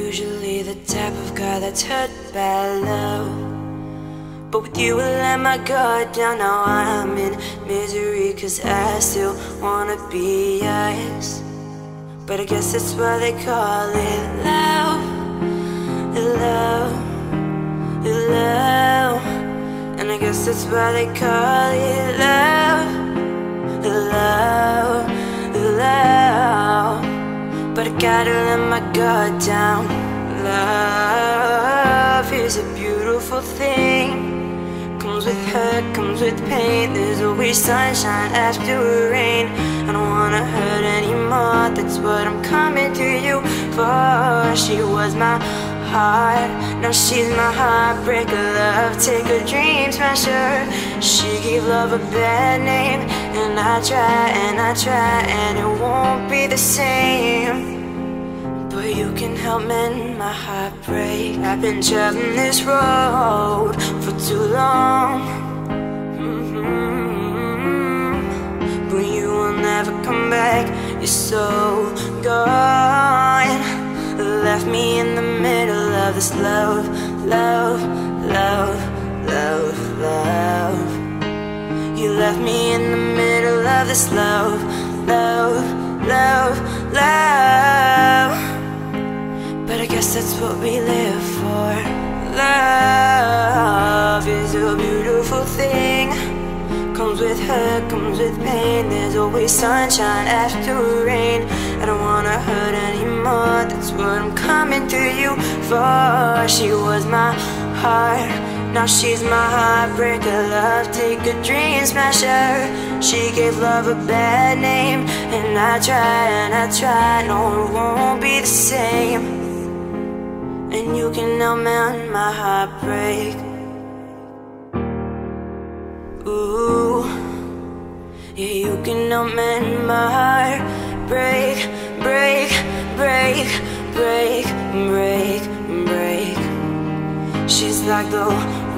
usually the type of guy that's hurt by love, but with you I let my guard down. Now I'm in misery, cause I still wanna be yours. But I guess that's why they call it love, love, love. And I guess that's why they call it love, love, love. But I gotta let my guard down. Love is a beautiful thing. Comes with hurt, comes with pain. There's always sunshine after rain. I don't wanna hurt anymore, that's what I'm coming to you for. She was my heart, now she's my heartbreaker. Love, take her dreams, smash her. She gave love a bad name, and I try, and it won't be the same. But you can help mend my heartbreak. I've been traveling this road for too long. But you will never come back, you're so gone. Left me in the middle of this love, love, love, love, love. You left me in the middle of this love, love, love, love. But I guess that's what we live for. Love is a beautiful thing. Comes with hurt, comes with pain. There's always sunshine after rain. I don't wanna hurt anymore, that's what I'm coming to you for. She was my heart, now she's my heartbreaker. Love, take a dream, smash her. She gave love a bad name, and I try, no, it won't be the same. And you can help mend my heartbreak. Ooh, yeah, you can help mend my heart. Break, break, break, break, break, break. She's like the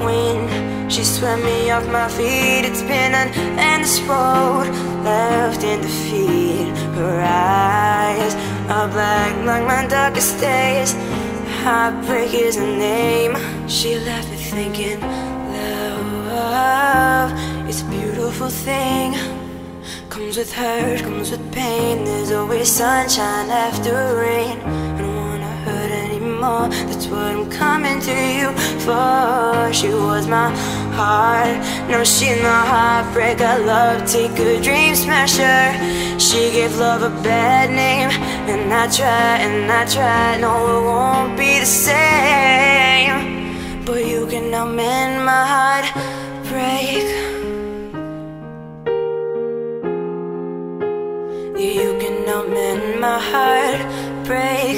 wind, she swept me off my feet. It's been an endless road, left in defeat. Her eyes are black like my darkest days. Heartbreak is her name. She left me thinking love is a beautiful thing. Comes with hurt, comes with pain. There's always sunshine after rain. I don't wanna hurt anymore, that's what I'm coming to you for. She was my heart, now she's my heartbreaker. Love, take her dream, smash her. She gave love a bad name, and I try, no, it won't be the same. But you can help mend my heartbreak. Yeah, you can help mend my heart. Break,